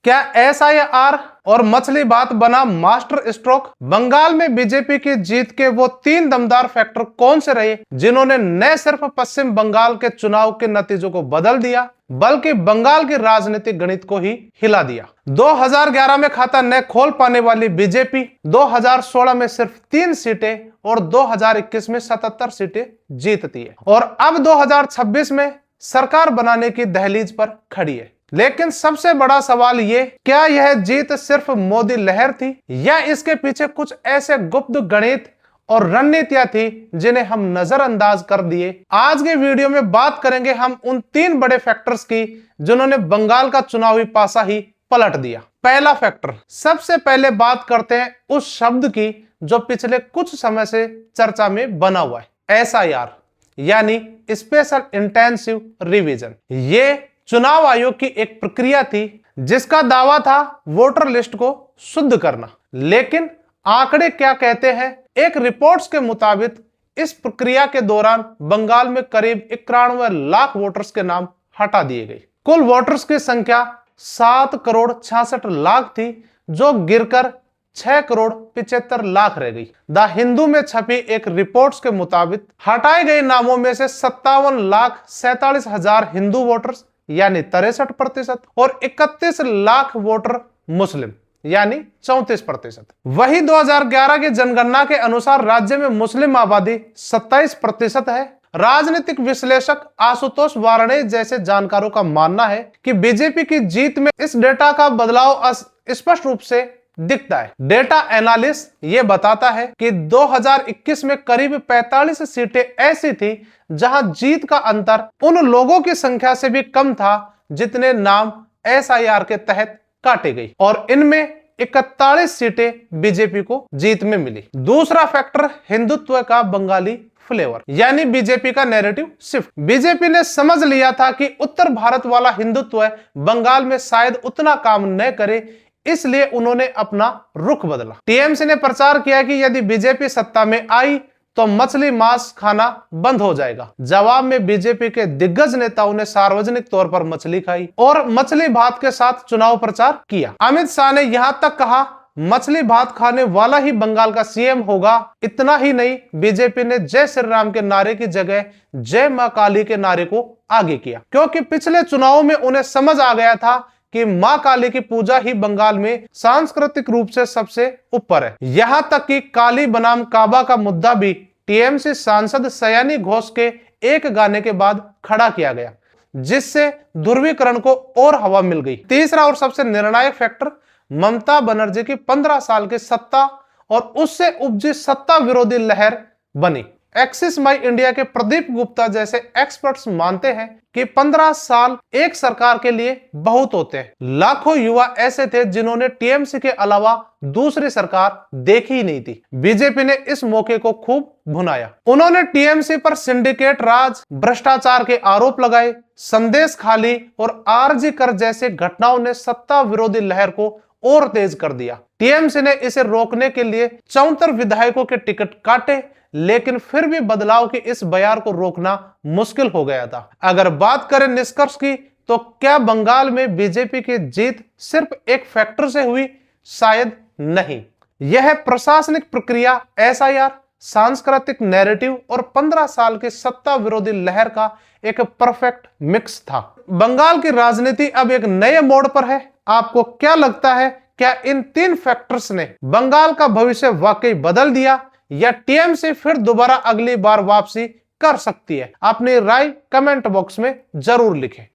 क्या एसआईआर और मछली बात बना मास्टर स्ट्रोक? बंगाल में बीजेपी की जीत के वो 3 दमदार फैक्टर कौन से रहे जिन्होंने न सिर्फ पश्चिम बंगाल के चुनाव के नतीजों को बदल दिया बल्कि बंगाल की राजनीतिक गणित को ही हिला दिया। 2011 में खाता न खोल पाने वाली बीजेपी 2016 में सिर्फ 3 सीटें और 2021 में 77 सीटें जीतती है और अब 2026 में सरकार बनाने की दहलीज पर खड़ी है। लेकिन सबसे बड़ा सवाल ये, क्या यह जीत सिर्फ मोदी लहर थी या इसके पीछे कुछ ऐसे गुप्त गणित और रणनीतियां थी जिन्हें हम नजरअंदाज कर दिए? आज के वीडियो में बात करेंगे हम उन 3 बड़े फैक्टर्स की जिन्होंने बंगाल का चुनावी पासा ही पलट दिया। पहला फैक्टर, सबसे पहले बात करते हैं उस शब्द की जो पिछले कुछ समय से चर्चा में बना हुआ है, एसआईआर यानी स्पेशल इंटेंसिव रिवीजन। ये चुनाव आयोग की एक प्रक्रिया थी जिसका दावा था वोटर लिस्ट को शुद्ध करना। लेकिन आंकड़े क्या कहते हैं? एक रिपोर्ट्स के मुताबिक इस प्रक्रिया के दौरान बंगाल में करीब 91 लाख वोटर्स के नाम हटा दिए गए। कुल वोटर्स की संख्या 7 करोड़ 66 लाख थी जो गिरकर 6 करोड़ 75 लाख रह गई। द हिंदू में छपी एक रिपोर्ट्स के मुताबिक हटाए गए नामों में से 57 लाख 47 हजार हिंदू वोटर्स यानी 63% और 31 लाख वोटर मुस्लिम यानी 34%। वही 2011 की जनगणना के अनुसार राज्य में मुस्लिम आबादी 27% है। राजनीतिक विश्लेषक आशुतोष वार्णे जैसे जानकारों का मानना है कि बीजेपी की जीत में इस डेटा का बदलाव स्पष्ट रूप से दिखता है। डेटा एनालिस्ट ये बताता है कि 2021 में करीब 45 सीटें ऐसी थी जहां जीत का अंतर उन लोगों की संख्या से भी कम था जितने नाम एसआईआर के तहत काटे गई और इनमें 41 सीटें बीजेपी को जीत में मिली। दूसरा फैक्टर, हिंदुत्व का बंगाली फ्लेवर यानी बीजेपी का नैरेटिव शिफ्ट। बीजेपी ने समझ लिया था कि उत्तर भारत वाला हिंदुत्व बंगाल में शायद उतना काम न करे, इसलिए उन्होंने अपना रुख बदला। टीएमसी ने प्रचार किया कि यदि बीजेपी सत्ता में आई तो मछली मांस खाना बंद हो जाएगा। जवाब में बीजेपी के दिग्गज नेताओं ने सार्वजनिक तौर पर मछली खाई और मछली भात के साथ चुनाव प्रचार किया। अमित शाह ने यहां तक कहा, मछली भात खाने वाला ही बंगाल का सीएम होगा। इतना ही नहीं, बीजेपी ने जय श्री राम के नारे की जगह जय मां काली के नारे को आगे किया, क्योंकि पिछले चुनाव में उन्हें समझ आ गया था कि मां काली की पूजा ही बंगाल में सांस्कृतिक रूप से सबसे ऊपर है। यहां तक कि काली बनाम काबा का मुद्दा भी टीएमसी सांसद सयानी घोष के एक गाने के बाद खड़ा किया गया, जिससे ध्रुवीकरण को और हवा मिल गई। तीसरा और सबसे निर्णायक फैक्टर, ममता बनर्जी की 15 साल की सत्ता और उससे उपजी सत्ता विरोधी लहर बनी। एक्सिस माई इंडिया के प्रदीप गुप्ता जैसे एक्सपर्ट्स मानते हैं कि 15 साल एक सरकार के लिए बहुत होते हैं। लाखों युवा ऐसे थे जिन्होंने टीएमसी के अलावा दूसरी सरकार देखी ही नहीं थी। बीजेपी ने इस मौके को खूब भुनाया। उन्होंने टीएमसी पर सिंडिकेट राज, भ्रष्टाचार के आरोप लगाए। संदेश खाली और आरजी कर जैसे घटनाओं ने सत्ता विरोधी लहर को और तेज कर दिया। टीएमसी ने इसे रोकने के लिए 74 विधायकों के टिकट काटे, लेकिन फिर भी बदलाव की इस बयार को रोकना मुश्किल हो गया था। अगर बात करें निष्कर्ष की, तो क्या बंगाल में बीजेपी की जीत सिर्फ एक फैक्टर से हुई? शायद नहीं। यह प्रशासनिक प्रक्रिया, एसआईआर, सांस्कृतिक नैरेटिव और 15 साल की सत्ता विरोधी लहर का एक परफेक्ट मिक्स था। बंगाल की राजनीति अब एक नए मोड़ पर है। आपको क्या लगता है, क्या इन 3 फैक्टर्स ने बंगाल का भविष्य वाकई बदल दिया या टीएमसी फिर दोबारा अगली बार वापसी कर सकती है? अपनी राय कमेंट बॉक्स में जरूर लिखें।